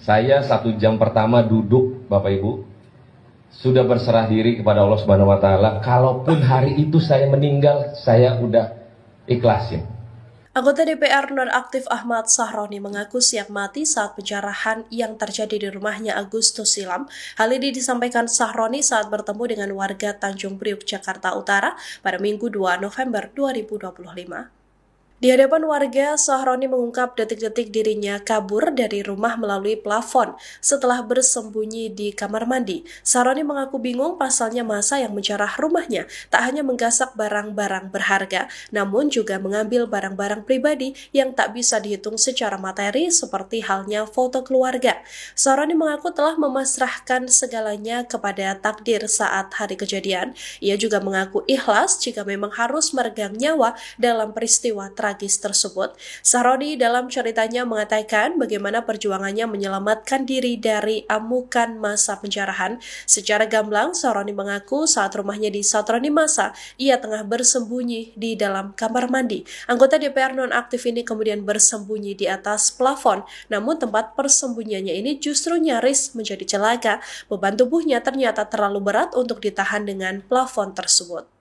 Saya 1 jam pertama duduk, Bapak Ibu, sudah berserah diri kepada Allah Subhanahu wa Ta'ala. Kalaupun hari itu saya meninggal, saya udah ikhlasin. Anggota DPR nonaktif Ahmad Sahroni mengaku siap mati saat penjarahan yang terjadi di rumahnya Agustus silam. Hal ini disampaikan Sahroni saat bertemu dengan warga Tanjung Priuk, Jakarta Utara pada Minggu 2 November 2025. Di hadapan warga, Sahroni mengungkap detik-detik dirinya kabur dari rumah melalui plafon setelah bersembunyi di kamar mandi. Sahroni mengaku bingung pasalnya massa yang menjarah rumahnya tak hanya menggasak barang-barang berharga, namun juga mengambil barang-barang pribadi yang tak bisa dihitung secara materi seperti halnya foto keluarga. Sahroni mengaku telah memasrahkan segalanya kepada takdir saat hari kejadian. Ia juga mengaku ikhlas jika memang harus meregang nyawa dalam peristiwa tragis tersebut. Sahroni dalam ceritanya mengatakan bagaimana perjuangannya menyelamatkan diri dari amukan massa penjarahan. Secara gamblang, Sahroni mengaku saat rumahnya disatroni massa, ia tengah bersembunyi di dalam kamar mandi. Anggota DPR nonaktif ini kemudian bersembunyi di atas plafon, namun tempat persembunyiannya ini justru nyaris menjadi celaka. Beban tubuhnya ternyata terlalu berat untuk ditahan dengan plafon tersebut.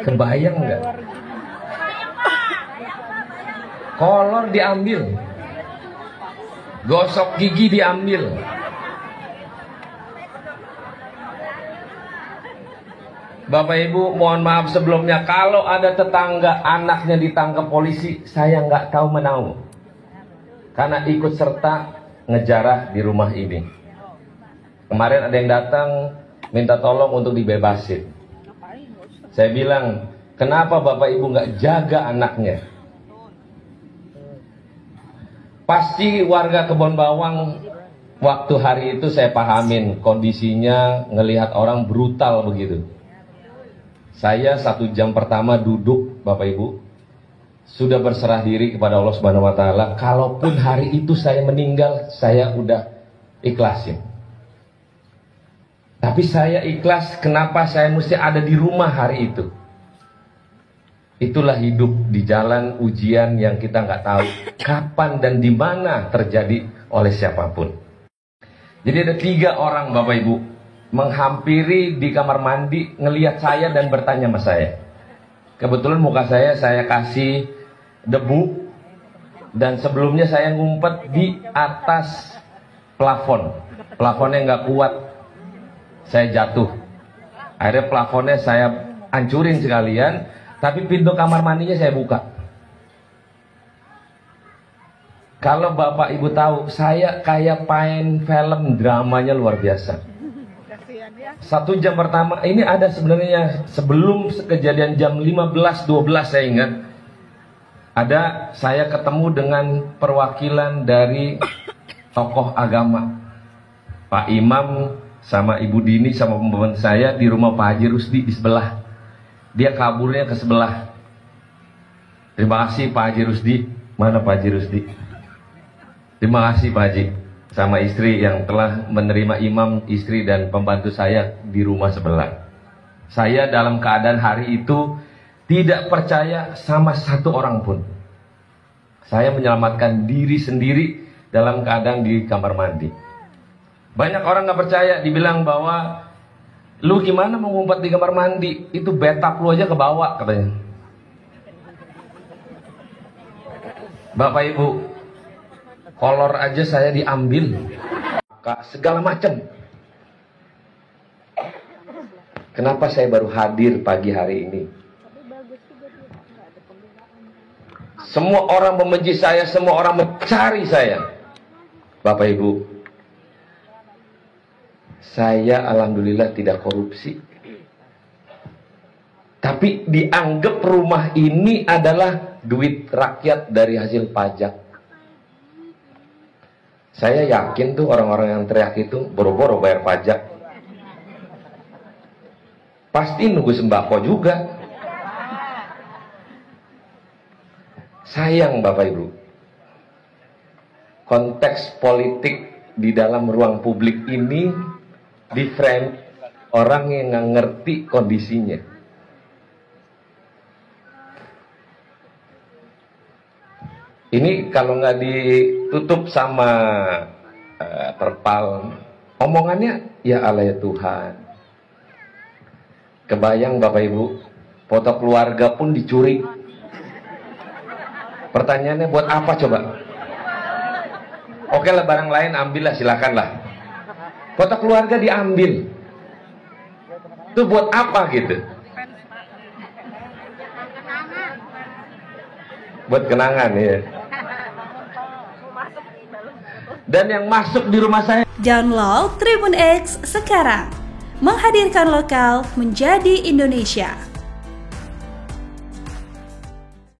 Kebayang nggak? Kolor diambil, gosok gigi diambil. Bapak Ibu, mohon maaf sebelumnya kalau ada tetangga anaknya ditangkap polisi, saya nggak tahu menahu, karena ikut serta ngejarah di rumah ini. Kemarin ada yang datang minta tolong untuk dibebasin. Saya bilang, kenapa Bapak Ibu nggak jaga anaknya? Pasti warga Kebon Bawang waktu hari itu saya pahamin kondisinya, ngelihat orang brutal begitu. Saya 1 jam pertama duduk, Bapak Ibu, sudah berserah diri kepada Allah Subhanahu wa Ta'ala. Kalaupun hari itu saya meninggal, saya udah ikhlasin. Tapi saya ikhlas, kenapa saya mesti ada di rumah hari itu? Itulah hidup di jalan ujian yang kita nggak tahu kapan dan di mana terjadi oleh siapapun. Jadi ada 3 orang Bapak Ibu menghampiri di kamar mandi, ngelihat saya dan bertanya sama saya. Kebetulan muka saya kasih debu, dan sebelumnya saya ngumpet di atas plafon. Plafonnya nggak kuat, saya jatuh. Akhirnya plafonnya saya hancurin sekalian, tapi pintu kamar mandinya saya buka. Kalau Bapak Ibu tahu, saya kayak main film, dramanya luar biasa. 1 jam pertama, ini ada sebenarnya sebelum kejadian jam 15.12 saya ingat. Ada saya ketemu dengan perwakilan dari tokoh agama. Pak Imam sama Ibu Dini sama pembantu saya di rumah Pak Haji Rusdi di sebelah. Dia kaburnya ke sebelah. Terima kasih Pak Haji Rusdi. Mana Pak Haji Rusdi? Terima kasih Pak Haji sama istri yang telah menerima imam, istri dan pembantu saya di rumah sebelah. Saya dalam keadaan hari itu tidak percaya sama satu orang pun. Saya menyelamatkan diri sendiri dalam keadaan di kamar mandi. Banyak orang gak percaya, dibilang bahwa lu gimana mau ngumpet di kamar mandi, itu betap lu aja ke bawah katanya. Bapak Ibu, kolor aja saya diambil, segala macam. Kenapa saya baru hadir pagi hari ini? Semua orang membenci saya, semua orang mencari saya. Bapak Ibu, saya alhamdulillah tidak korupsi. Tapi dianggap rumah ini adalah duit rakyat dari hasil pajak. Saya yakin tuh orang-orang yang teriak itu boro-boro bayar pajak. Pasti nunggu sembako juga. Sayang Bapak Ibu, konteks politik di dalam ruang publik ini di frame orang yang nggak ngerti kondisinya. Ini kalau nggak ditutup sama terpal, omongannya ya Allah ya Tuhan. Kebayang Bapak Ibu, foto keluarga pun dicuri. Pertanyaannya buat apa coba? Oke lah, barang lain ambillah, silakanlah. Foto keluarga diambil. Itu buat apa gitu? Buat kenangan ya. Dan yang masuk di rumah saya, Download Tribun X sekarang. Menghadirkan lokal menjadi Indonesia.